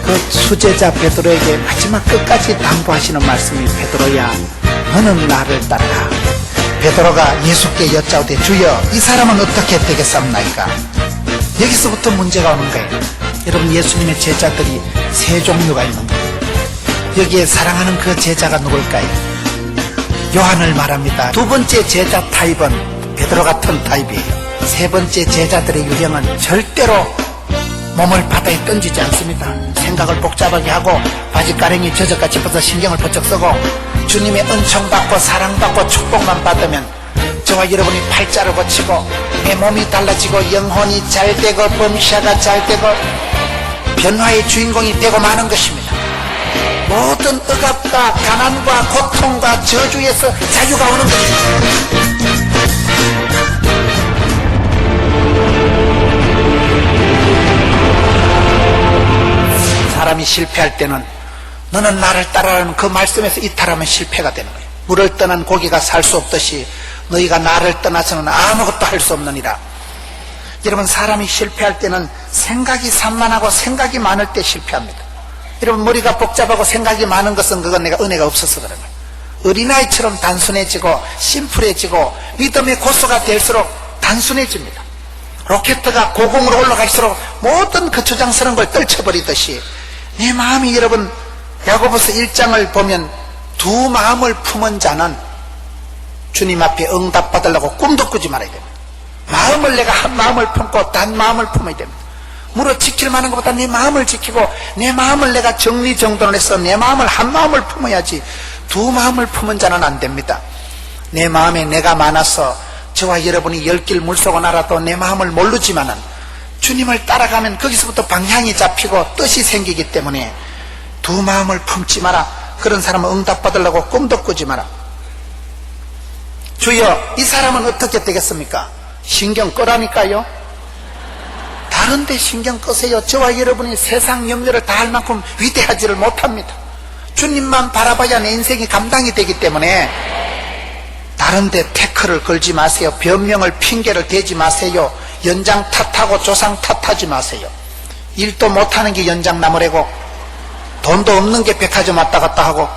그 수제자 베드로에게 마지막 끝까지 당부하시는 말씀이 베드로야 너는 나를 따르라. 베드로가 예수께 여짜오되 주여 이 사람은 어떻게 되겠사옵나이까. 여기서부터 문제가 오는 거예요. 여러분, 예수님의 제자들이 세 종류가 있는 거예요. 여기에 사랑하는 그 제자가 누굴까요? 요한을 말합니다. 두 번째 제자 타입은 베드로 같은 타입이에요. 세 번째 제자들의 유형은 절대로 몸을 바다에 던지지 않습니다. 생각을 복잡하게 하고 바지가랭이 젖어가 짚어서 신경을 번쩍 쓰고 주님의 은총받고 사랑받고 축복만 받으면 저와 여러분이 팔자를 고치고 내 몸이 달라지고 영혼이 잘되고 범샤가 잘되고 변화의 주인공이 되고 마는 것입니다. 모든 억압과 가난과 고통과 저주에서 자유가 오는 것입니다. 사람이 실패할 때는 너는 나를 따라라는 그 말씀에서 이탈하면 실패가 되는 거예요. 물을 떠난 고기가 살 수 없듯이 너희가 나를 떠나서는 아무것도 할 수 없느니라. 여러분, 사람이 실패할 때는 생각이 산만하고 생각이 많을 때 실패합니다. 여러분, 머리가 복잡하고 생각이 많은 것은 그건 내가 은혜가 없어서 그런 거예요. 어린아이처럼 단순해지고 심플해지고 믿음의 고수가 될수록 단순해집니다. 로켓트가 고공으로 올라갈수록 모든 거추장스러운 걸 떨쳐버리듯이 내 마음이, 여러분, 야고보서 1장을 보면 두 마음을 품은 자는 주님 앞에 응답받으려고 꿈도 꾸지 말아야 됩니다. 마음을 내가 한 마음을 품고 단 마음을 품어야 됩니다. 무릇 지킬 만한 것보다 내 마음을 지키고 내 마음을 내가 정리정돈을 해서 내 마음을 한 마음을 품어야지 두 마음을 품은 자는 안 됩니다. 내 마음에 내가 많아서 저와 여러분이 열길 물속은 알아도 내 마음을 모르지만은 주님을 따라가면 거기서부터 방향이 잡히고 뜻이 생기기 때문에 두 마음을 품지 마라. 그런 사람은 응답받으려고 꿈도 꾸지 마라. 주여 이 사람은 어떻게 되겠습니까? 신경 끄라니까요. 다른데 신경 끄세요. 저와 여러분이 세상 염려를 다 할 만큼 위대하지를 못합니다. 주님만 바라봐야 내 인생이 감당이 되기 때문에 다른데 태클을 걸지 마세요. 변명을 핑계를 대지 마세요. 연장 탓하고 조상 탓하지 마세요. 일도 못하는 게 연장 나무래고 돈도 없는 게 백화점 왔다 갔다 하고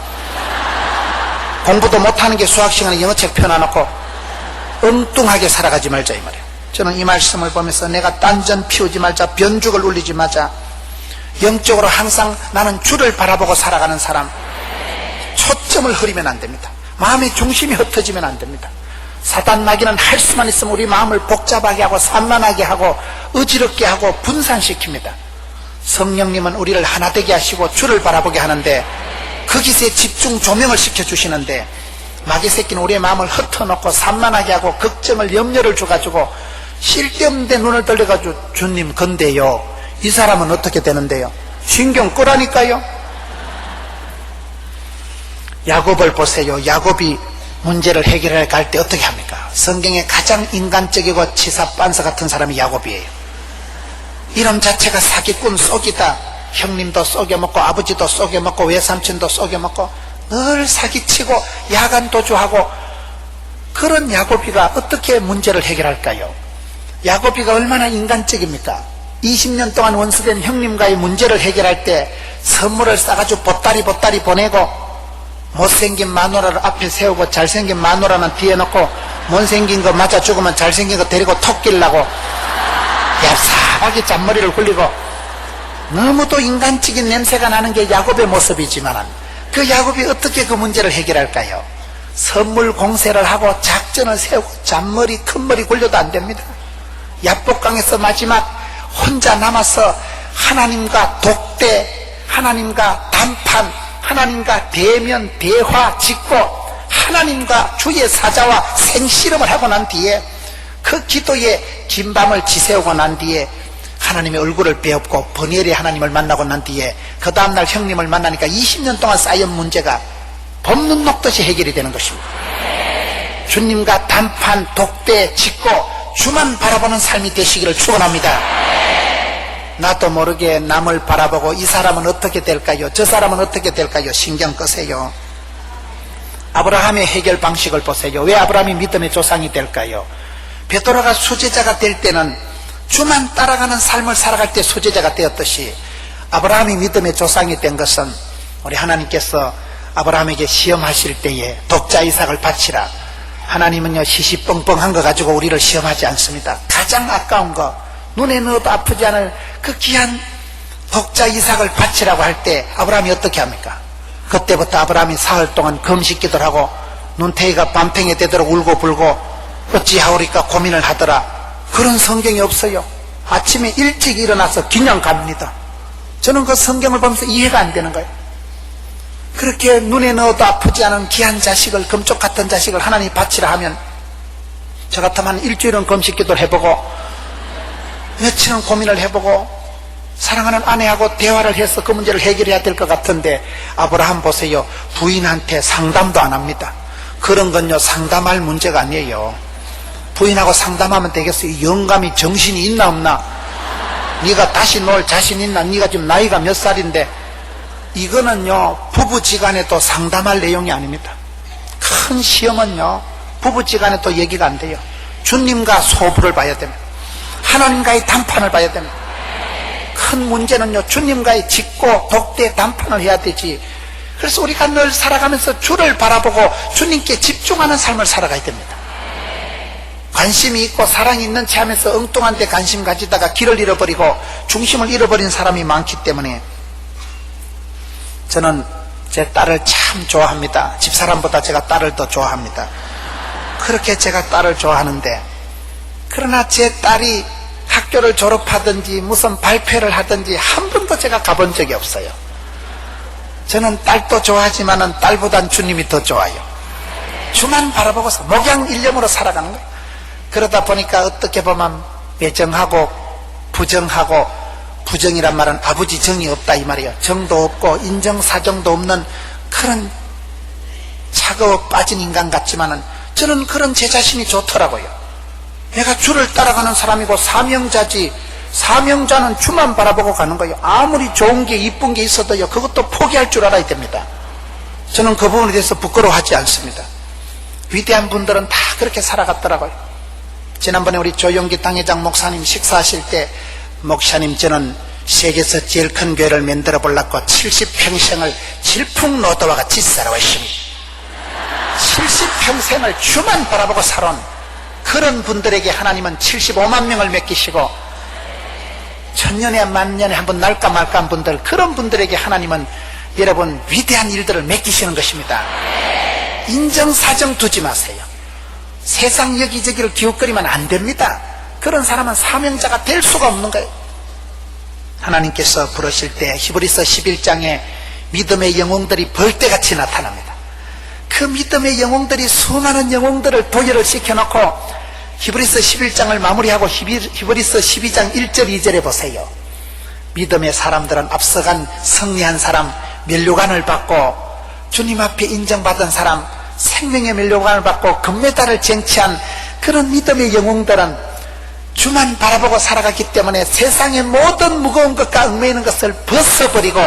공부도 못하는 게 수학 시간에 영어책 펴놔놓고 엉뚱하게 살아가지 말자 이 말이에요. 저는 이 말씀을 보면서 내가 딴전 피우지 말자, 변죽을 울리지 마자, 영적으로 항상 나는 주를 바라보고 살아가는 사람, 초점을 흐리면 안 됩니다. 마음의 중심이 흩어지면 안 됩니다. 사단 마귀는 할 수만 있으면 우리 마음을 복잡하게 하고 산만하게 하고 어지럽게 하고 분산시킵니다. 성령님은 우리를 하나 되게 하시고 주를 바라보게 하는데 거기서 집중 조명을 시켜주시는데 마귀 새끼는 우리의 마음을 흩어놓고 산만하게 하고 걱정을 염려를 줘가지고 쓸데없는 데 눈을 돌려가지고 주님 근데요 이 사람은 어떻게 되는데요? 신경 끄라니까요. 야곱을 보세요. 야곱이 문제를 해결해 갈 때 어떻게 합니까? 성경에 가장 인간적이고 치사빤서 같은 사람이 야곱이에요. 이름 자체가 사기꾼, 쏘기다. 형님도 쏘겨먹고 아버지도 쏘겨먹고 외삼촌도 쏘겨먹고 늘 사기치고 야간 도주하고 그런 야곱이가 어떻게 문제를 해결할까요? 야곱이가 얼마나 인간적입니까? 20년 동안 원수된 형님과의 문제를 해결할 때 선물을 싸가지고 보따리 보내고 못생긴 마누라를 앞에 세우고 잘생긴 마누라는 뒤에 놓고 못생긴 거 맞아 죽으면 잘생긴 거 데리고 톡 끼려고 얍삽하게 잔머리를 굴리고 너무도 인간적인 냄새가 나는 게 야곱의 모습이지만 그 야곱이 어떻게 그 문제를 해결할까요? 선물 공세를 하고 작전을 세우고 잔머리 큰머리 굴려도 안 됩니다. 야복강에서 마지막 혼자 남아서 하나님과 독대, 하나님과 담판, 하나님과 대면 대화 짓고 하나님과 주의 사자와 생씨름을 하고 난 뒤에 그 기도에 긴 밤을 지새우고 난 뒤에 하나님의 얼굴을 배웠고 번엘의 하나님을 만나고 난 뒤에 그 다음날 형님을 만나니까 20년 동안 쌓인 문제가 봄눈 녹듯이 해결이 되는 것입니다. 주님과 담판, 독대 짓고 주만 바라보는 삶이 되시기를 축원합니다. 나도 모르게 남을 바라보고 이 사람은 어떻게 될까요? 저 사람은 어떻게 될까요? 신경 끄세요. 아브라함의 해결 방식을 보세요. 왜 아브라함이 믿음의 조상이 될까요? 베드로가 수제자가 될 때는 주만 따라가는 삶을 살아갈 때 수제자가 되었듯이 아브라함이 믿음의 조상이 된 것은 우리 하나님께서 아브라함에게 시험하실 때에 독자 이삭을 바치라. 하나님은요, 시시뻥뻥한 거 가지고 우리를 시험하지 않습니다. 가장 아까운 거, 눈에 넣어도 아프지 않을 그 귀한 독자 이삭을 바치라고 할 때 아브라함이 어떻게 합니까? 그때부터 아브라함이 사흘 동안 금식기도를 하고 눈탱이가 밤탱이 되도록 울고 불고 어찌하오리까 고민을 하더라. 그런 성경이 없어요. 아침에 일찍 일어나서 그냥 갑니다. 저는 그 성경을 보면서 이해가 안 되는 거예요. 그렇게 눈에 넣어도 아프지 않은 귀한 자식을, 금쪽 같은 자식을 하나님 바치라 하면 저 같으면 일주일은 금식기도를 해보고 며칠은 고민을 해보고 사랑하는 아내하고 대화를 해서 그 문제를 해결해야 될 것 같은데 아브라함 보세요. 부인한테 상담도 안 합니다. 그런 건요, 상담할 문제가 아니에요. 부인하고 상담하면 되겠어요. 영감이 정신이 있나 없나, 네가 다시 놀 자신 있나, 네가 지금 나이가 몇 살인데. 이거는요, 부부지간에도 상담할 내용이 아닙니다. 큰 시험은요, 부부지간에도 얘기가 안 돼요. 주님과 소부를 봐야 됩니다. 하나님과의 담판을 봐야 됩니다. 큰 문제는요, 주님과의 직고 독대 담판을 해야 되지. 그래서 우리가 늘 살아가면서 주를 바라보고 주님께 집중하는 삶을 살아가야 됩니다. 관심이 있고 사랑이 있는 채 하면서 엉뚱한 데 관심 가지다가 길을 잃어버리고 중심을 잃어버린 사람이 많기 때문에 저는 제 딸을 참 좋아합니다. 집사람보다 제가 딸을 더 좋아합니다. 그렇게 제가 딸을 좋아하는데, 그러나 제 딸이 학교를 졸업하든지 무슨 발표를 하든지 한 번도 제가 가본 적이 없어요. 저는 딸도 좋아하지만은 딸보단 주님이 더 좋아요. 주만 바라보고서 목양일념으로 살아가는 거예요. 그러다 보니까 어떻게 보면 매정하고 부정하고, 부정이란 말은 아버지 정이 없다 이 말이에요. 정도 없고 인정사정도 없는 그런 차가워 빠진 인간 같지만은 저는 그런 제 자신이 좋더라고요. 내가 주를 따라가는 사람이고 사명자지, 사명자는 주만 바라보고 가는 거예요. 아무리 좋은 게 이쁜 게 있어도요, 그것도 포기할 줄 알아야 됩니다. 저는 그 부분에 대해서 부끄러워하지 않습니다. 위대한 분들은 다 그렇게 살아갔더라고요. 지난번에 우리 조용기 당회장 목사님 식사하실 때, 목사님, 저는 세계에서 제일 큰 교회를 만들어 보려고 70평생을 질풍노도와 같이 살아왔습니다. 70평생을 주만 바라보고 살아온 그런 분들에게 하나님은 75만 명을 맡기시고, 천년에 만년에 한번 날까 말까 한 분들, 그런 분들에게 하나님은 여러분 위대한 일들을 맡기시는 것입니다. 인정사정 두지 마세요. 세상 여기저기를 기웃거리면 안 됩니다. 그런 사람은 사명자가 될 수가 없는 거예요. 하나님께서 부르실 때 히브리서 11장에 믿음의 영웅들이 벌떼같이 나타납니다. 그 믿음의 영웅들이 수많은 영웅들을 도열을 시켜놓고 히브리서 11장을 마무리하고 히브리서 12장 1절 2절에 보세요. 믿음의 사람들은 앞서간 승리한 사람, 면류관을 받고 주님 앞에 인정받은 사람, 생명의 면류관을 받고 금메달을 쟁취한 그런 믿음의 영웅들은 주만 바라보고 살아갔기 때문에 세상의 모든 무거운 것과 얽매이는 것을 벗어버리고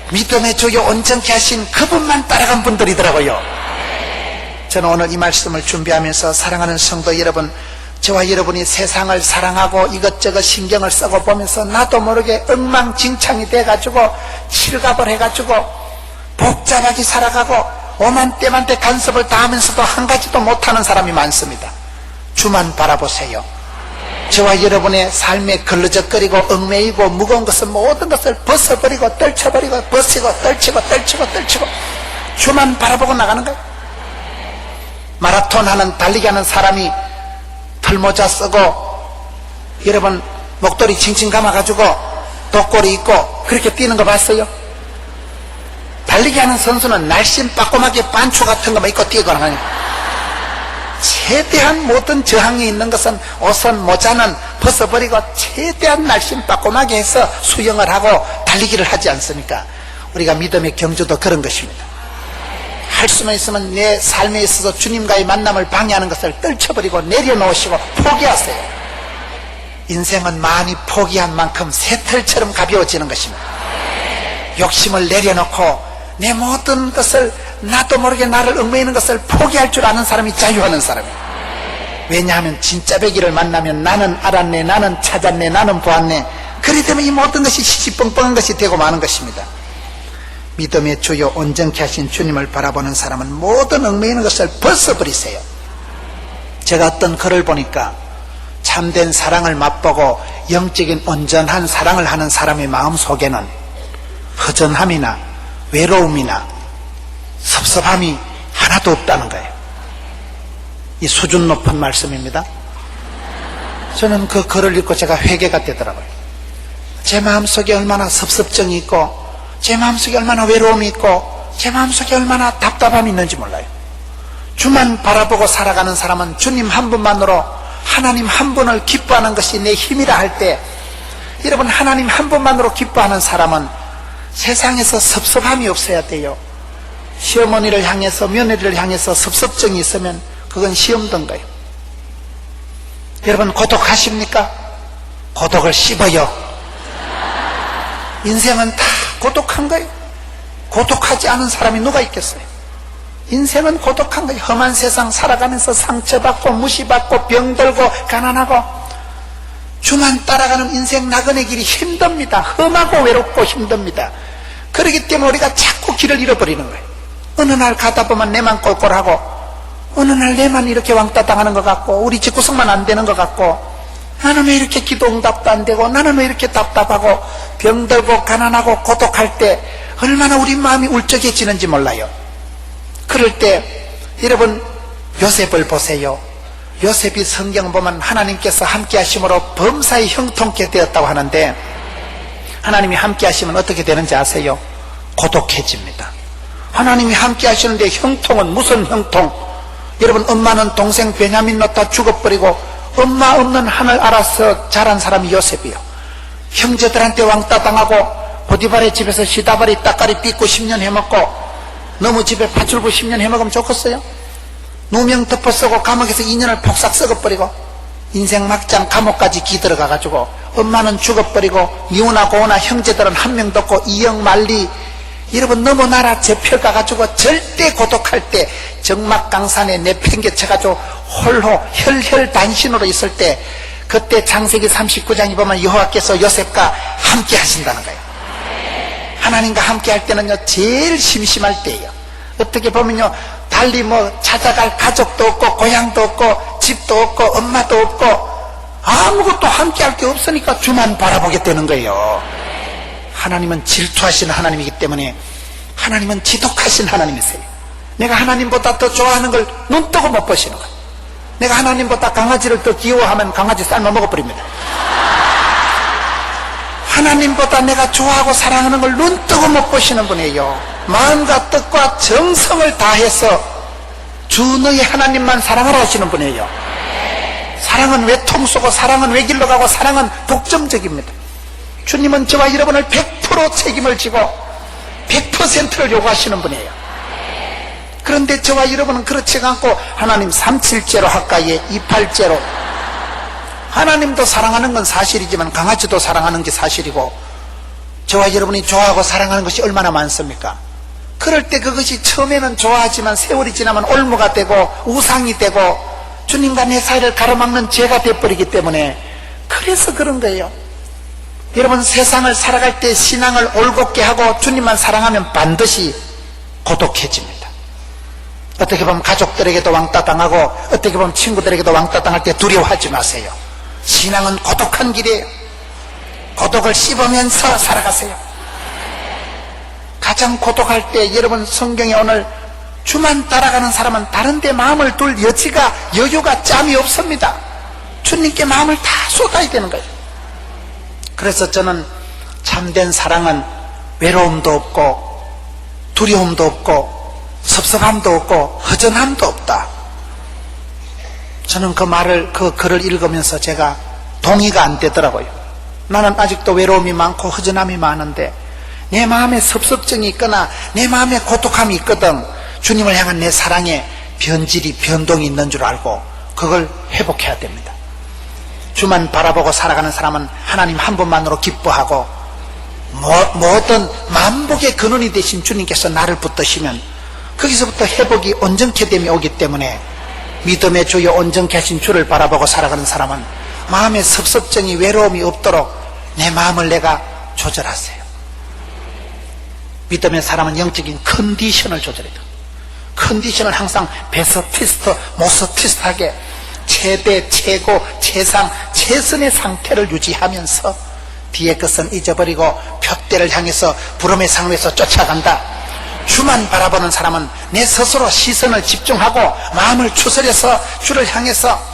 믿음의 주요 온전케 하신 그분만 따라간 분들이더라고요. 저는 오늘 이 말씀을 준비하면서 사랑하는 성도 여러분, 저와 여러분이 세상을 사랑하고 이것저것 신경을 쓰고 보면서 나도 모르게 엉망진창이 돼가지고 칠갑을 해가지고 복잡하게 살아가고 오만 때만때 간섭을 다 하면서도 한 가지도 못하는 사람이 많습니다. 주만 바라보세요. 저와 여러분의 삶에 걸러적거리고 얽매이고 무거운 것은 모든 것을 벗어버리고 떨쳐버리고 벗이고 떨치고 주만 바라보고 나가는 거예요. 마라톤 하는, 달리기 하는 사람이 털모자 쓰고 여러분 목도리 칭칭 감아가지고 독고리 입고 그렇게 뛰는 거 봤어요? 달리기 하는 선수는 날씬 빠꼼하게 반추 같은 거만 입고 뛰거나 하니까 최대한 모든 저항이 있는 것은 옷은 모자는 벗어버리고 최대한 날씬 빠꼼하게 해서 수영을 하고 달리기를 하지 않습니까? 우리가 믿음의 경주도 그런 것입니다. 할 수만 있으면 내 삶에 있어서 주님과의 만남을 방해하는 것을 떨쳐버리고 내려놓으시고 포기하세요. 인생은 많이 포기한 만큼 새털처럼 가벼워지는 것입니다. 욕심을 내려놓고 내 모든 것을, 나도 모르게 나를 얽매이는 것을 포기할 줄 아는 사람이 자유하는 사람이에요. 왜냐하면 진짜 배기를 만나면 나는 알았네, 나는 찾았네, 나는 보았네, 그리 되면 이 모든 것이 시시뻥뻥한 것이 되고 마는 것입니다. 믿음의 주요 온전케 하신 주님을 바라보는 사람은 모든 얽매이는 것을 벗어버리세요. 제가 어떤 글을 보니까 참된 사랑을 맛보고 영적인 온전한 사랑을 하는 사람의 마음속에는 허전함이나 외로움이나 섭섭함이 하나도 없다는 거예요. 이 수준 높은 말씀입니다. 저는 그 글을 읽고 제가 회개가 되더라고요. 제 마음속에 얼마나 섭섭증이 있고 제 마음속에 얼마나 외로움이 있고 제 마음속에 얼마나 답답함이 있는지 몰라요. 주만 바라보고 살아가는 사람은 주님 한 분만으로 하나님 한 분을 기뻐하는 것이 내 힘이라 할 때, 여러분 하나님 한 분만으로 기뻐하는 사람은 세상에서 섭섭함이 없어야 돼요. 시어머니를 향해서 며느리를 향해서 섭섭증이 있으면 그건 시험 든 거예요. 여러분 고독하십니까? 고독을 씹어요. 인생은 다 고독한 거예요. 고독하지 않은 사람이 누가 있겠어요? 인생은 고독한 거예요. 험한 세상 살아가면서 상처받고 무시받고 병들고 가난하고 주만 따라가는 인생 나그네 길이 힘듭니다. 험하고 외롭고 힘듭니다. 그렇기 때문에 우리가 자꾸 길을 잃어버리는 거예요. 어느 날 가다 보면 내만 꼴꼴하고 어느 날 내만 이렇게 왕따 당하는 것 같고 우리 집구석만 안 되는 것 같고 나는 왜 이렇게 기도 응답도 안 되고 나는 왜 이렇게 답답하고 병들고 가난하고 고독할 때 얼마나 우리 마음이 울적해지는지 몰라요. 그럴 때 여러분 요셉을 보세요. 요셉이 성경 보면 하나님께서 함께 하심으로 범사에 형통케 되었다고 하는데 하나님이 함께 하시면 어떻게 되는지 아세요? 고독해집니다. 하나님이 함께 하시는데 형통은 무슨 형통? 여러분 엄마는 동생 베냐민 놓다 죽어버리고 엄마 없는 하늘 알아서 자란 사람이 요셉이요. 형제들한테 왕따 당하고 보디발의 집에서 시다바리 따까리 삐고 10년 해먹고 너무 집에 파출부 10년 해먹으면 좋겠어요? 누명 덮어 쓰고 감옥에서 2년을 폭삭 썩어버리고 인생 막장 감옥까지 기들어가가지고 엄마는 죽어버리고 미우나 고우나 형제들은 한 명도 없고 이영 말리 여러분 너무 나라 접혀가가지고 절대 고독할 때 정막강산에 내팽개쳐가지고 홀로 혈혈단신으로 있을 때 그때 창세기 39장에 보면 여호와께서 요셉과 함께 하신다는 거예요. 하나님과 함께 할 때는요 제일 심심할 때예요. 어떻게 보면요 달리 뭐 찾아갈 가족도 없고 고향도 없고 집도 없고 엄마도 없고 아무것도 함께 할 게 없으니까 주만 바라보게 되는 거예요. 하나님은 질투하시는 하나님이기 때문에 하나님은 지독하신 하나님이세요. 내가 하나님보다 더 좋아하는 걸 눈 뜨고 못 보시는 거예요. 내가 하나님보다 강아지를 더 귀여워하면 강아지 삶아 먹어버립니다. 하나님보다 내가 좋아하고 사랑하는 걸 눈 뜨고 못 보시는 분이에요. 마음과 뜻과 정성을 다해서 주 너희 하나님만 사랑하라 하시는 분이에요. 사랑은 외통 쏘고 사랑은 외길로 가고 사랑은 독점적입니다. 주님은 저와 여러분을 100% 책임을 지고 100%를 요구하시는 분이에요. 그런데 저와 여러분은 그렇지 않고 하나님 377제로 할까에 28제로 하나님도 사랑하는 건 사실이지만 강아지도 사랑하는 게 사실이고 저와 여러분이 좋아하고 사랑하는 것이 얼마나 많습니까? 그럴 때 그것이 처음에는 좋아하지만 세월이 지나면 올무가 되고 우상이 되고 주님과 내 사이를 가로막는 죄가 되어버리기 때문에 그래서 그런 거예요. 여러분 세상을 살아갈 때 신앙을 올곧게 하고 주님만 사랑하면 반드시 고독해집니다. 어떻게 보면 가족들에게도 왕따 당하고 어떻게 보면 친구들에게도 왕따 당할 때 두려워하지 마세요. 신앙은 고독한 길이에요. 고독을 씹으면서 살아가세요. 가장 고독할 때 여러분 성경에 오늘 주만 따라가는 사람은 다른 데 마음을 둘 여유가 짬이 없습니다. 주님께 마음을 다 쏟아야 되는 거예요. 그래서 저는 참된 사랑은 외로움도 없고 두려움도 없고 섭섭함도 없고 허전함도 없다. 저는 그 글을 읽으면서 제가 동의가 안 되더라고요. 나는 아직도 외로움이 많고 허전함이 많은데 내 마음에 섭섭증이 있거나 내 마음에 고독함이 있거든 주님을 향한 내 사랑에 변동이 있는 줄 알고 그걸 회복해야 됩니다. 주만 바라보고 살아가는 사람은 하나님 한 분만으로 기뻐하고 모든 만복의 근원이 되신 주님께서 나를 붙드시면 거기서부터 회복이 온전케 됨이 오기 때문에 믿음의 주여 온전케 하신 주를 바라보고 살아가는 사람은 마음에 섭섭증이 외로움이 없도록 내 마음을 내가 조절하세요. 믿음의 사람은 영적인 컨디션을 조절해요. 컨디션을 항상 베스트 트위스트, 모스트 트위스트하게 최대, 최고, 최상, 최선의 상태를 유지하면서 뒤의 것은 잊어버리고 표대를 향해서 부름의 상에서 쫓아간다. 주만 바라보는 사람은 내 스스로 시선을 집중하고 마음을 추스려서 주를 향해서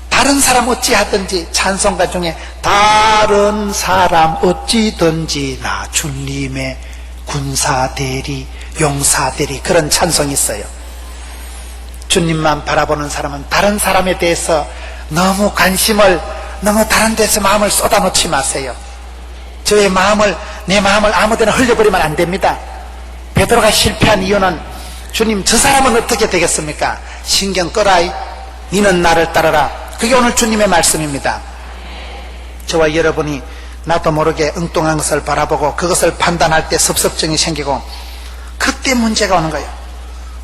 다른 사람 어찌하든지, 찬송가 중에 다른 사람 어찌든지 나 주님의 군사되리 용사되리, 그런 찬송이 있어요. 주님만 바라보는 사람은 다른 사람에 대해서 너무 관심을, 너무 다른 데서 마음을 쏟아놓지 마세요. 저의 마음을, 내 마음을 아무데나 흘려버리면 안 됩니다. 베드로가 실패한 이유는 주님 저 사람은 어떻게 되겠습니까? 신경 꺼라이, 니는 나를 따르라. 그게 오늘 주님의 말씀입니다. 저와 여러분이 나도 모르게 엉뚱한 것을 바라보고 그것을 판단할 때 섭섭증이 생기고 그때 문제가 오는 거예요.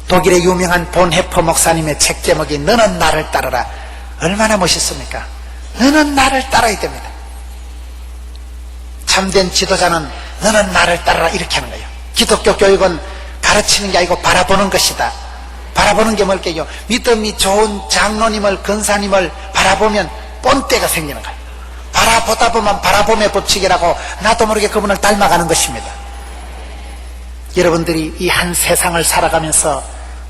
독일의 유명한 본헤퍼 목사님의 책 제목이 너는 나를 따르라. 얼마나 멋있습니까? 너는 나를 따라야 됩니다. 참된 지도자는 너는 나를 따르라 이렇게 하는 거예요. 기독교 교육은 가르치는 게 아니고 바라보는 것이다. 바라보는 게 뭘게요? 믿음이 좋은 장로님을, 권사님을 바라보면 본때가 생기는 거예요. 바라보다 보면 바라봄의 법칙이라고 나도 모르게 그분을 닮아가는 것입니다. 여러분들이 이 한 세상을 살아가면서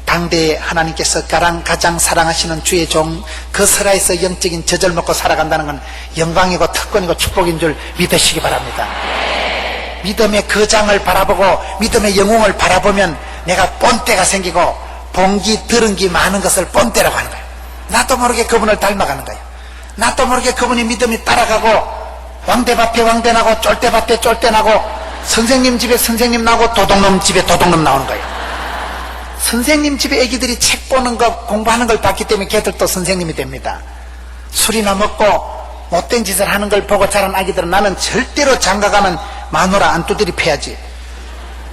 당대에 하나님께서 가장 사랑하시는 주의 종 그스라에서 영적인 젖을 먹고 살아간다는 건 영광이고 특권이고 축복인 줄 믿으시기 바랍니다. 믿음의 거장을 바라보고 믿음의 영웅을 바라보면 내가 본때가 생기고 본기 들은 기 많은 것을 본때라고 하는 거예요. 나도 모르게 그분을 닮아가는 거예요. 나도 모르게 그분의 믿음이 따라가고 왕대밭에 왕대나고 쫄대밭에 쫄대나고 선생님 집에 선생님 나오고 도둑놈 집에 도둑놈 나오는 거예요. 선생님 집에 애기들이 책 보는 거 공부하는 걸 봤기 때문에 걔들도 선생님이 됩니다. 술이나 먹고 못된 짓을 하는 걸 보고 자란 아기들은 나는 절대로 장가가는 마누라 안 두드리 패야지.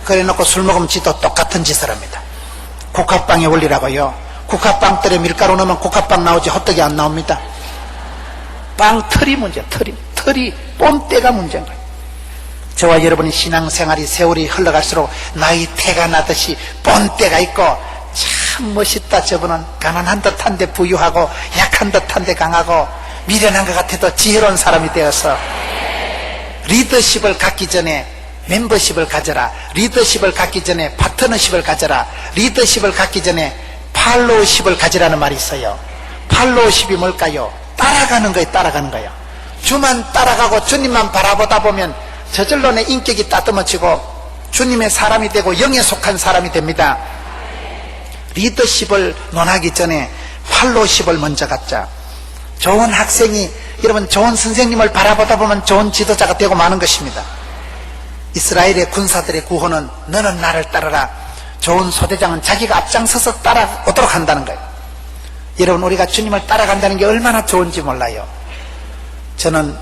그래 놓고 술 먹으면 지도 똑같은 짓을 합니다. 국화빵의 원리라고요. 국화빵들에 밀가루 넣으면 국화빵 나오지 호떡이 안 나옵니다. 빵 틀이 문제야. 틀이 본때가 문제인 거예요. 저와 여러분의 신앙생활이 세월이 흘러갈수록 나이태가 나듯이 본때가 있고 참 멋있다. 저분은 가난한 듯한데 부유하고 약한 듯한데 강하고 미련한 것 같아도 지혜로운 사람이 되어서 리더십을 갖기 전에 멤버십을 가져라. 리더십을 갖기 전에 파트너십을 가져라. 리더십을 갖기 전에 팔로우십을 가지라는 말이 있어요. 팔로우십이 뭘까요? 따라가는 거예요. 따라가는 거예요. 주만 따라가고 주님만 바라보다 보면 저절로 내 인격이 따뜻해지고 주님의 사람이 되고 영에 속한 사람이 됩니다. 리더십을 논하기 전에 팔로우십을 먼저 갖자. 좋은 학생이, 여러분 좋은 선생님을 바라보다 보면 좋은 지도자가 되고 마는 것입니다. 이스라엘의 군사들의 구호는 너는 나를 따르라. 좋은 소대장은 자기가 앞장서서 따라오도록 한다는 거예요. 여러분 우리가 주님을 따라간다는 게 얼마나 좋은지 몰라요. 저는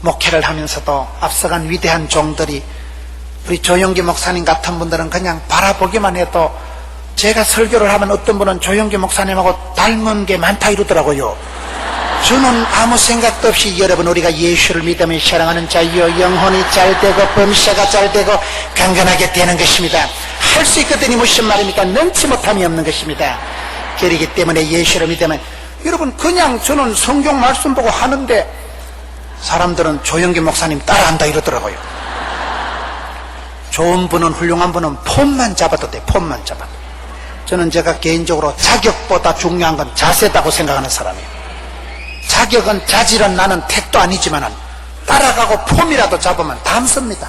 목회를 하면서도 앞서간 위대한 종들이, 우리 조영기 목사님 같은 분들은 그냥 바라보기만 해도, 제가 설교를 하면 어떤 분은 조영기 목사님하고 닮은 게 많다 이러더라고요. 저는 아무 생각도 없이 여러분 우리가 예수를 믿으며 사랑하는 자여 영혼이 잘되고 범사가 잘되고 강건하게 되는 것입니다. 할 수 있거든요. 무슨 말입니까? 능치 못함이 없는 것입니다. 그렇기 때문에 예수를 믿으면, 여러분 그냥 저는 성경 말씀 보고 하는데 사람들은 조영기 목사님 따라한다 이러더라고요. 좋은 분은, 훌륭한 분은 폼만 잡아도 돼. 폼만 잡아도. 저는 제가 개인적으로 자격보다 중요한 건 자세다고 생각하는 사람이에요. 자격은, 자질은 나는 택도 아니지만 따라가고 폼이라도 잡으면 담습니다.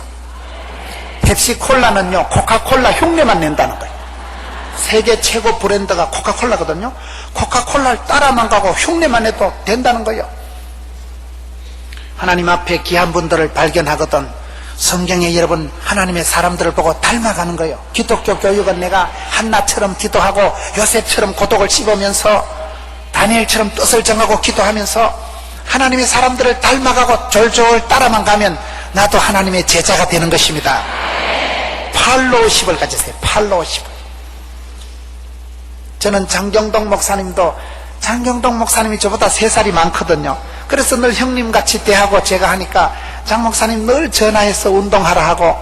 펩시콜라는요 코카콜라 흉내만 낸다는 거예요. 세계 최고 브랜드가 코카콜라거든요. 코카콜라를 따라만 가고 흉내만 내도 된다는 거예요. 하나님 앞에 귀한 분들을 발견하거든 성경에 여러분 하나님의 사람들을 보고 닮아가는 거예요. 기독교 교육은 내가 한나처럼 기도하고 요셉처럼 고독을 씹으면서 다니엘처럼 뜻을 정하고 기도하면서 하나님의 사람들을 닮아가고 졸졸 따라만 가면 나도 하나님의 제자가 되는 것입니다. 팔로우십을 가지세요. 팔로우십을. 저는 장경동 목사님이 저보다 3살이 많거든요. 그래서 늘 형님같이 대하고 제가 하니까 장 목사님 늘 전화해서 운동하라 하고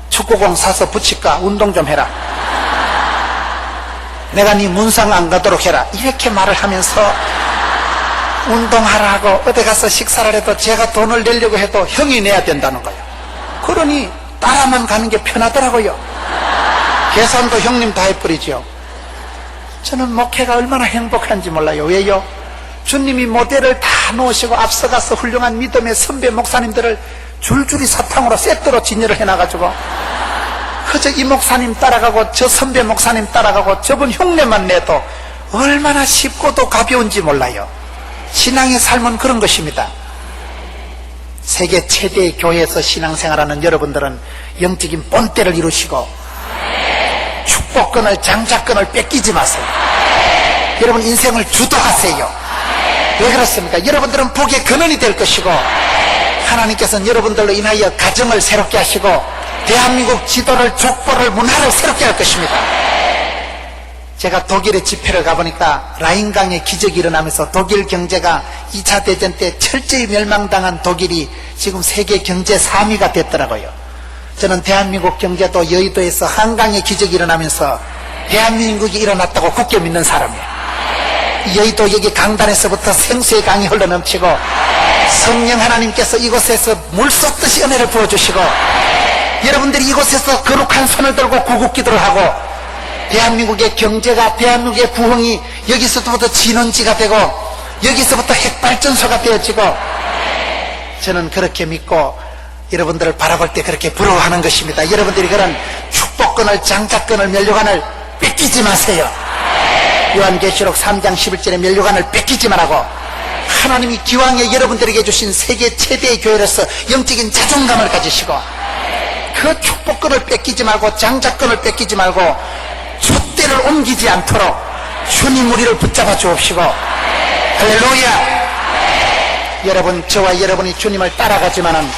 축구공 사서 붙일까? 운동 좀 해라. 내가 네 문상 안 가도록 해라. 이렇게 말을 하면서 운동하라 하고 어디 가서 식사를 해도 제가 돈을 내려고 해도 형이 내야 된다는 거예요. 그러니 따라만 가는 게 편하더라고요. 계산도 형님 다 해버리죠. 저는 목회가 얼마나 행복한지 몰라요. 왜요? 주님이 모델을 다 놓으시고 앞서가서 훌륭한 믿음의 선배 목사님들을 줄줄이 사탕으로 세트로 진열을 해놔가지고 그저 이 목사님 따라가고 저 선배 목사님 따라가고 저분 흉내만 내도 얼마나 쉽고도 가벼운지 몰라요. 신앙의 삶은 그런 것입니다. 세계 최대의 교회에서 신앙생활하는 여러분들은 영적인 본때를 이루시고 축복권을 장자권을 뺏기지 마세요. 여러분 인생을 주도하세요. 왜 그렇습니까? 여러분들은 복의 근원이 될 것이고 하나님께서는 여러분들로 인하여 가정을 새롭게 하시고 대한민국 지도를 족보를 문화를 새롭게 할 것입니다. 제가 독일에 집회를 가보니까 라인강의 기적이 일어나면서 독일 경제가 2차 대전 때 철저히 멸망당한 독일이 지금 세계 경제 3위가 됐더라고요. 저는 대한민국 경제도 여의도에서 한강의 기적이 일어나면서 대한민국이 일어났다고 굳게 믿는 사람이에요. 여의도 여기 강단에서부터 생수의 강이 흘러넘치고 성령 하나님께서 이곳에서 물 쏟듯이 은혜를 부어주시고 여러분들이 이곳에서 거룩한 손을 들고 구국기도를 하고 대한민국의 경제가 대한민국의 부흥이 여기서부터 진원지가 되고 여기서부터 핵발전소가 되어지고 저는 그렇게 믿고 여러분들을 바라볼 때 그렇게 부러워하는 것입니다. 여러분들이 그런 축복권을 장자권을 면류관을 뺏기지 마세요. 요한계시록 3장 11절에 면류관을 뺏기지 말라고 하나님이 기왕에 여러분들에게 주신 세계 최대의 교회로서 영적인 자존감을 가지시고 그 축복권을 뺏기지 말고 장자권을 뺏기지 말고 촛대를 옮기지 않도록 주님 우리를 붙잡아 주옵시고 할렐루야. 여러분 저와 여러분이 주님을 따라가지만은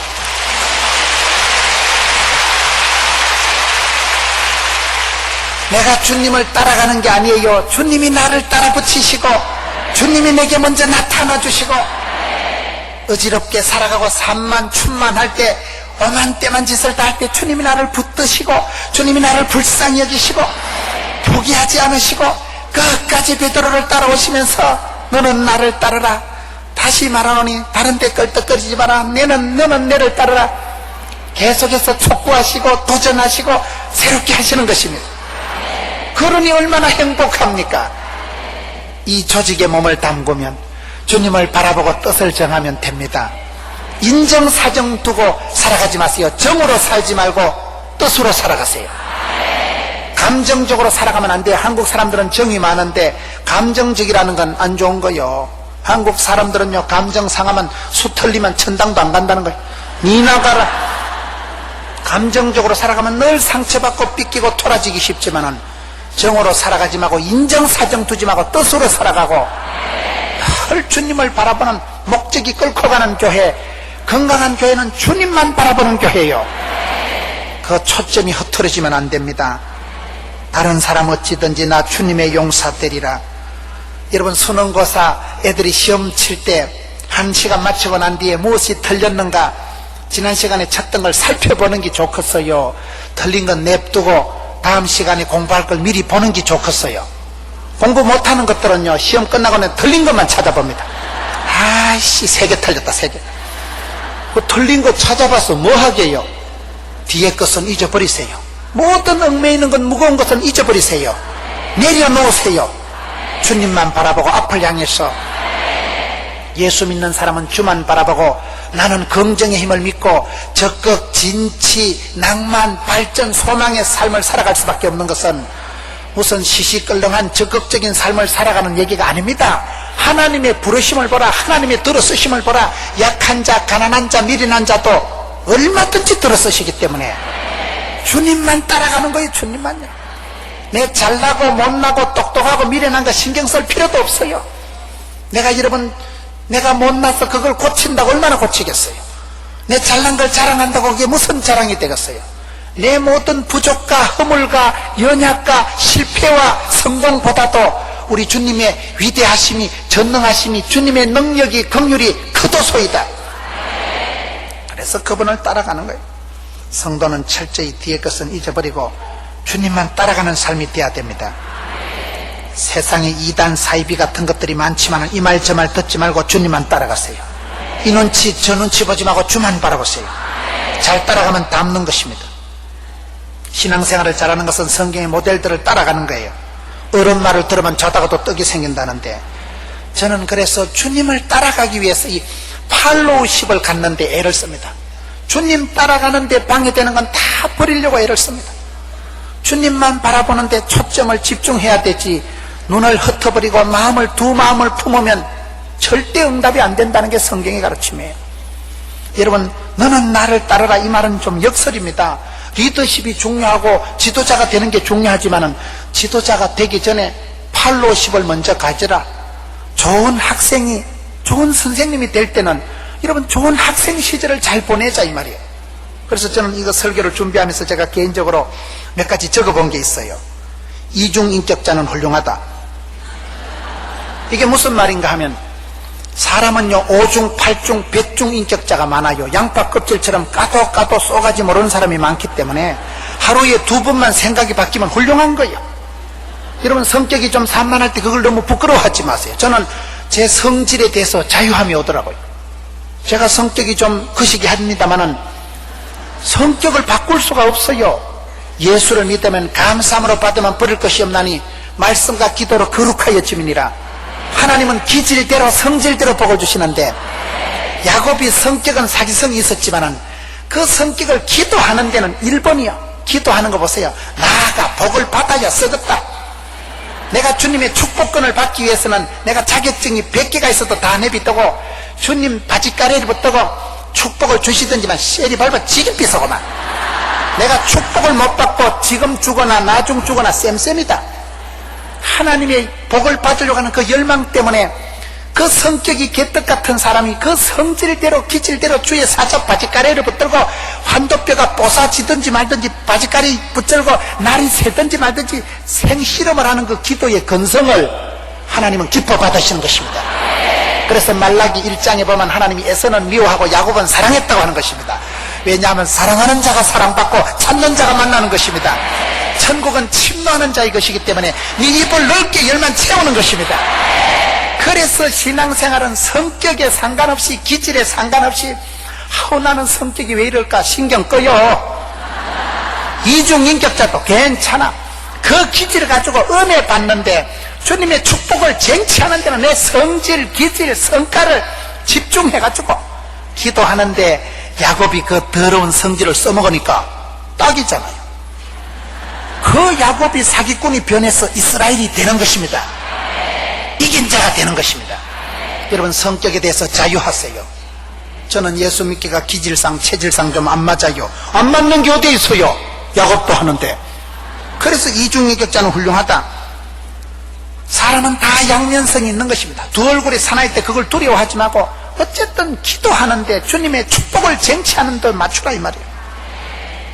내가 주님을 따라가는 게 아니에요. 주님이 나를 따라 붙이시고 주님이 내게 먼저 나타나 주시고 어지럽게 살아가고 산만춘만 할 때 오만때만 짓을 다 할 때 주님이 나를 붙드시고 주님이 나를 불쌍히 여기시고 포기하지 않으시고 끝까지 베드로를 따라오시면서 너는 나를 따르라. 다시 말하노니 다른 데 끌떡거리지 마라. 너는 내를 따르라. 계속해서 촉구하시고 도전하시고 새롭게 하시는 것입니다. 그러니 얼마나 행복합니까? 이 조직의 몸을 담그면 주님을 바라보고 뜻을 정하면 됩니다. 인정사정 두고 살아가지 마세요. 정으로 살지 말고 뜻으로 살아가세요. 감정적으로 살아가면 안 돼요. 한국 사람들은 정이 많은데 감정적이라는 건 안 좋은 거요. 한국 사람들은요 감정 상하면 수 털리면 천당도 안 간다는 거예요. 니 나가라. 감정적으로 살아가면 늘 상처받고 삐끼고 토라지기 쉽지만은 정으로 살아가지 말고 인정사정 두지 말고 뜻으로 살아가고 늘 주님을 바라보는 목적이 끌고 가는 교회, 건강한 교회는 주님만 바라보는 교회예요. 그 초점이 흐트러지면 안 됩니다. 다른 사람 어찌든지 나 주님의 용사되리라. 여러분 수능고사 애들이 시험 칠 때 1시간 마치고 난 뒤에 무엇이 틀렸는가 지난 시간에 쳤던 걸 살펴보는 게 좋겠어요. 틀린 건 냅두고 다음 시간에 공부할 걸 미리 보는 게 좋겠어요. 공부 못하는 것들은요 시험 끝나고는 틀린 것만 찾아봅니다. 아이씨 3개 틀렸다 3개. 그 틀린 거 찾아봐서 뭐 하게요? 뒤에 것은 잊어버리세요. 모든 얽매이는 있는 건 무거운 것은 잊어버리세요. 내려놓으세요. 주님만 바라보고 앞을 향해서 예수 믿는 사람은 주만 바라보고 나는 긍정의 힘을 믿고 적극 진치 낭만 발전 소망의 삶을 살아갈 수밖에 없는 것은 무슨 시시끌렁한 적극적인 삶을 살아가는 얘기가 아닙니다. 하나님의 부르심을 보라. 하나님의 들어쓰심을 보라. 약한 자 가난한 자 미련한 자도 얼마든지 들어쓰시기 때문에 주님만 따라가는 거예요. 주님만요. 내 잘나고 못나고 똑똑하고 미련한 거 신경 쓸 필요도 없어요. 내가 못나서 그걸 고친다고 얼마나 고치겠어요. 내 잘난 걸 자랑한다고 그게 무슨 자랑이 되겠어요. 내 모든 부족과 허물과 연약과 실패와 성공보다도 우리 주님의 위대하심이 전능하심이 주님의 능력이 긍휼이 크도소이다. 그래서 그분을 따라가는 거예요. 성도는 철저히 뒤의 것은 잊어버리고 주님만 따라가는 삶이 돼야 됩니다. 세상에 이단 사이비 같은 것들이 많지만 이 말 저 말 듣지 말고 주님만 따라가세요. 이 눈치 저 눈치 보지 말고 주만 바라보세요. 잘 따라가면 닮는 것입니다. 신앙생활을 잘하는 것은 성경의 모델들을 따라가는 거예요. 어른 말을 들으면 자다가도 떡이 생긴다는데, 저는 그래서 주님을 따라가기 위해서 이 팔로우십을 갖는데 애를 씁니다. 주님 따라가는데 방해되는 건 다 버리려고 애를 씁니다. 주님만 바라보는데 초점을 집중해야 되지, 눈을 흩어버리고 두 마음을 품으면 절대 응답이 안 된다는 게 성경의 가르침이에요. 여러분, 너는 나를 따르라, 이 말은 좀 역설입니다. 리더십이 중요하고 지도자가 되는 게 중요하지만은 지도자가 되기 전에 팔로우십을 먼저 가져라. 좋은 학생이 좋은 선생님이 될 때는 여러분 좋은 학생 시절을 잘 보내자, 이 말이에요. 그래서 저는 이거 설교를 준비하면서 제가 개인적으로 몇 가지 적어본 게 있어요. 이중인격자는 훌륭하다. 이게 무슨 말인가 하면, 사람은요 5중, 8중, 100중 인격자가 많아요. 양파 껍질처럼 까도 쏘가지 모르는 사람이 많기 때문에 하루에 2번만 생각이 바뀌면 훌륭한 거예요. 여러분, 성격이 좀 산만할 때 그걸 너무 부끄러워하지 마세요. 저는 제 성질에 대해서 자유함이 오더라고요. 제가 성격이 좀 거시기 합니다만은 성격을 바꿀 수가 없어요. 예수를 믿으면 감사함으로 받으면 버릴 것이 없나니 말씀과 기도로 거룩하여 지민이라. 하나님은 기질대로 성질대로 복을 주시는데, 야곱이 성격은 사기성이 있었지만은 그 성격을 기도하는 데는 1번이요. 기도하는 거 보세요. 나아가 복을 받아야 쓰겠다. 내가 주님의 축복권을 받기 위해서는 내가 자격증이 100개가 있어도 다 내비두고 주님 바지가래를 붙들고 축복을 주시든지만 셀이 밟아 지금 비서고만. 내가 축복을 못 받고 지금 주거나 나중 주거나 쌤쌤이다. 하나님의 복을 받으려고 하는 그 열망 때문에 그 성격이 개떡 같은 사람이 그 성질대로 기질대로 주의 사적 바지가래를 붙들고 환도뼈가 뽀사지든지 말든지 바지가래 붙들고 날이 새든지 말든지 생실험을 하는 그 기도의 근성을 하나님은 기뻐 받으시는 것입니다. 그래서 말라기 1장에 보면 하나님이 에서는 미워하고 야곱은 사랑했다고 하는 것입니다. 왜냐하면 사랑하는 자가 사랑받고 찾는 자가 만나는 것입니다. 천국은 침노하는 자의 것이기 때문에 네 입을 넓게 열만 채우는 것입니다. 그래서 신앙생활은 성격에 상관없이 기질에 상관없이 나는 성격이 왜 이럴까 신경 꺼요. 이중인격자도 괜찮아. 그 기질을 가지고 은혜 받는데 주님의 축복을 쟁취하는 데는 내 성질, 기질, 성과를 집중해가지고 기도하는데 야곱이 그 더러운 성질을 써먹으니까 딱이잖아요. 그 야곱이 사기꾼이 변해서 이스라엘이 되는 것입니다. 이긴 자가 되는 것입니다. 여러분, 성격에 대해서 자유하세요. 저는 예수 믿기가 기질상 체질상 좀 안 맞아요. 안 맞는 게 어디 있어요? 야곱도 하는데. 그래서 이중인격자는 훌륭하다. 사람은 다 양면성이 있는 것입니다. 두 얼굴이 사나이 때 그걸 두려워하지 말고 어쨌든 기도하는데 주님의 축복을 쟁취하는 데 맞추라, 이 말이에요.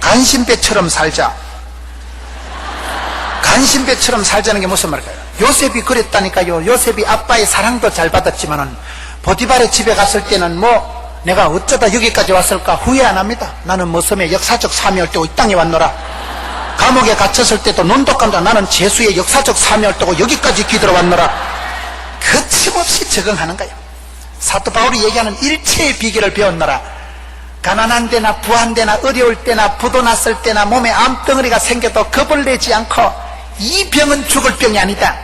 간신배처럼 살자. 간신배처럼 살자는 게 무슨 말일까요? 요셉이 그랬다니까요. 요셉이 아빠의 사랑도 잘 받았지만은 보디발의 집에 갔을 때는 내가 어쩌다 여기까지 왔을까 후회 안 합니다. 나는 모섬의 역사적 사명을 떼고 이 땅에 왔노라. 감옥에 갇혔을 때도 눈도 감다 나는 제수의 역사적 사명을 떼고 여기까지 기도로 왔노라. 거침없이 적응하는 거예요. 사도 바울이 얘기하는 일체의 비결을 배웠노라. 가난한 데나 부한 데나 어려울 때나 부도 났을 때나 몸에 암덩어리가 생겨도 겁을 내지 않고, 이 병은 죽을 병이 아니다.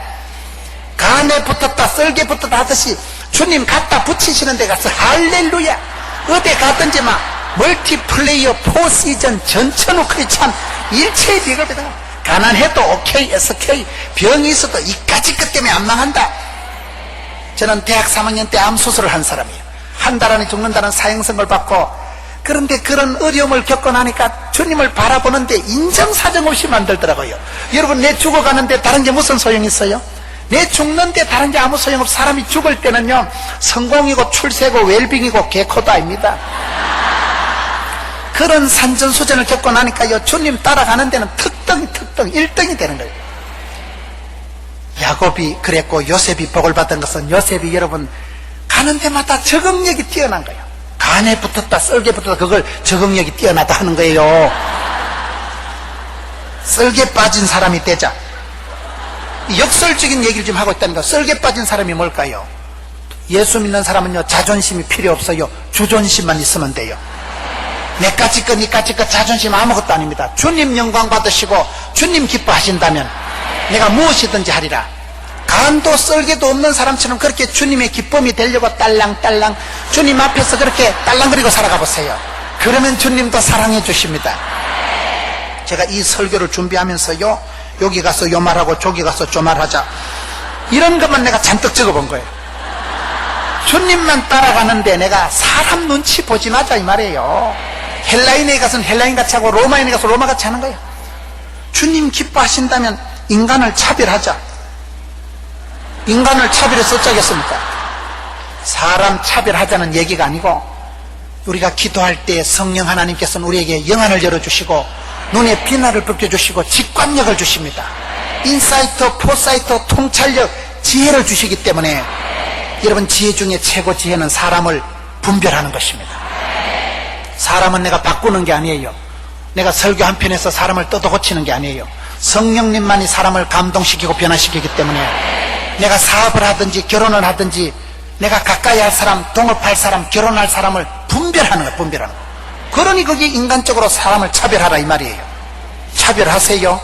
간에 붙었다 썰게 붙었다 하듯이 주님 갖다 붙이시는 데 가서 할렐루야. 어디 가든지 멀티플레이어 4시즌 전천후클이 참 일체의 비결이다. 가난해도 오케이, SK. 병이 있어도 이까지 것 때문에 안 망한다. 저는 대학 3학년 때 암수술을 한 사람이에요. 한 달 안에 죽는다는 사형선고를 받고, 그런데 그런 어려움을 겪고 나니까 주님을 바라보는데 인정사정 없이 만들더라고요. 여러분, 내 죽어가는데 다른 게 무슨 소용이 있어요? 내 죽는데 다른 게 아무 소용없어. 사람이 죽을 때는요, 성공이고 출세고 웰빙이고 개코도 아닙니다. 그런 산전수전을 겪고 나니까요, 주님 따라가는 데는 특등 1등이 되는 거예요. 야곱이 그랬고 요셉이 복을 받은 것은, 요셉이 여러분 가는 데마다 적응력이 뛰어난 거예요. 간에 붙었다 썰개 붙었다 그걸 적응력이 뛰어나다 하는 거예요. 썰개 빠진 사람이 되자. 역설적인 얘기를 좀 하고 있다니까. 썰개 빠진 사람이 뭘까요? 예수 믿는 사람은요, 자존심이 필요 없어요. 주존심만 있으면 돼요. 내까지 거 니까지 거 자존심 아무것도 아닙니다. 주님 영광 받으시고 주님 기뻐하신다면 내가 무엇이든지 하리라. 간도 썰개도 없는 사람처럼 그렇게 주님의 기쁨이 되려고 딸랑딸랑 주님 앞에서 그렇게 딸랑거리고 살아가 보세요. 그러면 주님도 사랑해 주십니다. 제가 이 설교를 준비하면서요, 여기 가서 요 말하고 저기 가서 저 말하자, 이런 것만 내가 잔뜩 적어본 거예요. 주님만 따라가는데 내가 사람 눈치 보지 마자 이 말이에요. 헬라인에 가서는 헬라인같이 하고 로마인에 가서 로마같이 하는 거예요. 주님 기뻐하신다면 인간을 차별하자. 인간을 차별해서 어쩌겠습니까? 사람 차별하자는 얘기가 아니고, 우리가 기도할 때 성령 하나님께서는 우리에게 영안을 열어주시고 눈에 빛날을 벗겨주시고 직관력을 주십니다. 인사이트, 포사이트, 통찰력, 지혜를 주시기 때문에 여러분, 지혜 중에 최고 지혜는 사람을 분별하는 것입니다. 사람은 내가 바꾸는 게 아니에요. 내가 설교 한 편에서 사람을 뜯어 고치는 게 아니에요. 성령님만이 사람을 감동시키고 변화시키기 때문에 내가 사업을 하든지 결혼을 하든지 내가 가까이 할 사람, 동업할 사람, 결혼할 사람을 분별하는 거예요. 분별하는 거예요. 그러니 거기 인간적으로 사람을 차별하라 이 말이에요. 차별하세요.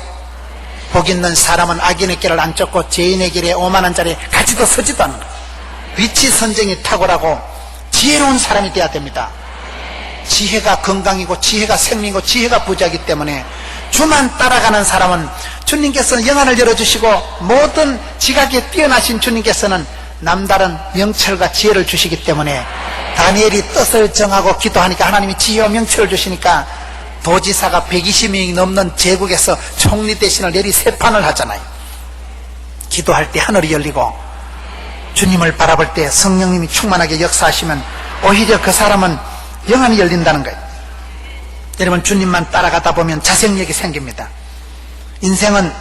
복 있는 사람은 악인의 길을 안 쫓고 죄인의 길에 오만한 자리에 가지도 서지도 않는 거예요. 위치 선정이 탁월하고 지혜로운 사람이 돼야 됩니다. 지혜가 건강이고 지혜가 생명이고 지혜가 부자이기 때문에 주만 따라가는 사람은 주님께서는 영안을 열어주시고 모든 지각에 뛰어나신 주님께서는 남다른 명철과 지혜를 주시기 때문에 다니엘이 뜻을 정하고 기도하니까 하나님이 지혜와 명철을 주시니까 도지사가 120명이 넘는 제국에서 총리 대신을 내리 세판을 하잖아요. 기도할 때 하늘이 열리고 주님을 바라볼 때 성령님이 충만하게 역사하시면 오히려 그 사람은 영안이 열린다는 거예요. 여러분, 주님만 따라가다 보면 자생력이 생깁니다. 인생은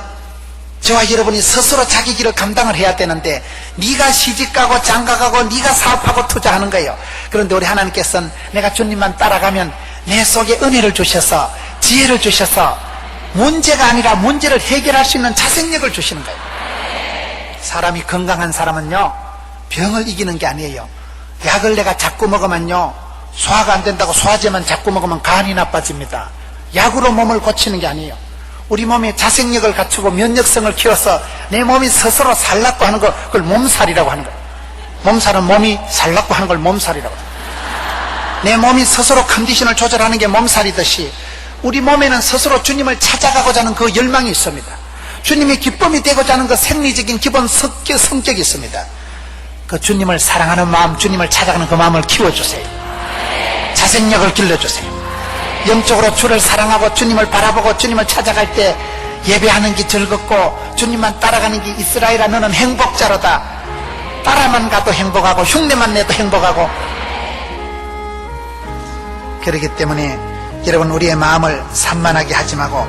저와 여러분이 스스로 자기 길을 감당을 해야 되는데 네가 시집가고 장가가고 네가 사업하고 투자하는 거예요. 그런데 우리 하나님께서는 내가 주님만 따라가면 내 속에 은혜를 주셔서 지혜를 주셔서 문제가 아니라 문제를 해결할 수 있는 자생력을 주시는 거예요. 사람이 건강한 사람은요, 병을 이기는 게 아니에요. 약을 내가 자꾸 먹으면요, 소화가 안 된다고 소화제만 자꾸 먹으면 간이 나빠집니다. 약으로 몸을 고치는 게 아니에요. 우리 몸에 자생력을 갖추고 면역성을 키워서 내 몸이 스스로 살라고 하는 거, 그걸 몸살이라고 하는 거예요. 몸살은 몸이 살라고 하는 걸 몸살이라고 해요. 내 몸이 스스로 컨디션을 조절하는 게 몸살이듯이 우리 몸에는 스스로 주님을 찾아가고자 하는 그 열망이 있습니다. 주님의 기쁨이 되고자 하는 그 생리적인 기본 성격이 있습니다. 그 주님을 사랑하는 마음, 주님을 찾아가는 그 마음을 키워주세요. 자생력을 길러주세요. 영적으로 주를 사랑하고 주님을 바라보고 주님을 찾아갈 때 예배하는 게 즐겁고 주님만 따라가는 게 이스라엘아 너는 행복자로다. 따라만 가도 행복하고 흉내만 내도 행복하고. 그렇기 때문에 여러분, 우리의 마음을 산만하게 하지 말고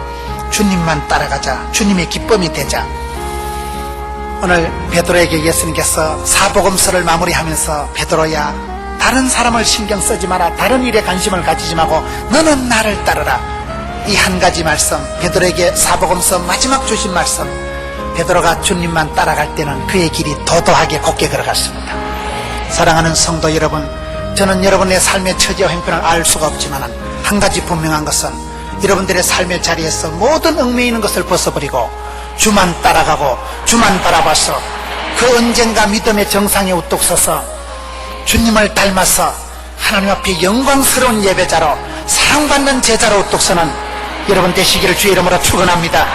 주님만 따라가자. 주님의 기쁨이 되자. 오늘 베드로에게 예수님께서 사복음서를 마무리하면서 베드로야, 다른 사람을 신경 쓰지 마라. 다른 일에 관심을 가지지 말고 너는 나를 따르라. 이 한 가지 말씀, 베드로에게 사복음서 마지막 주신 말씀, 베드로가 주님만 따라갈 때는 그의 길이 도도하게 곧게 걸어갔습니다. 사랑하는 성도 여러분, 저는 여러분의 삶의 처지와 형편을 알 수가 없지만 한 가지 분명한 것은 여러분들의 삶의 자리에서 모든 얽매이는 것을 벗어버리고 주만 따라가고 주만 바라봐서 그 언젠가 믿음의 정상에 우뚝 서서 주님을 닮아서 하나님 앞에 영광스러운 예배자로 사랑받는 제자로 우뚝 서는 여러분 되시기를 주의 이름으로 축원합니다.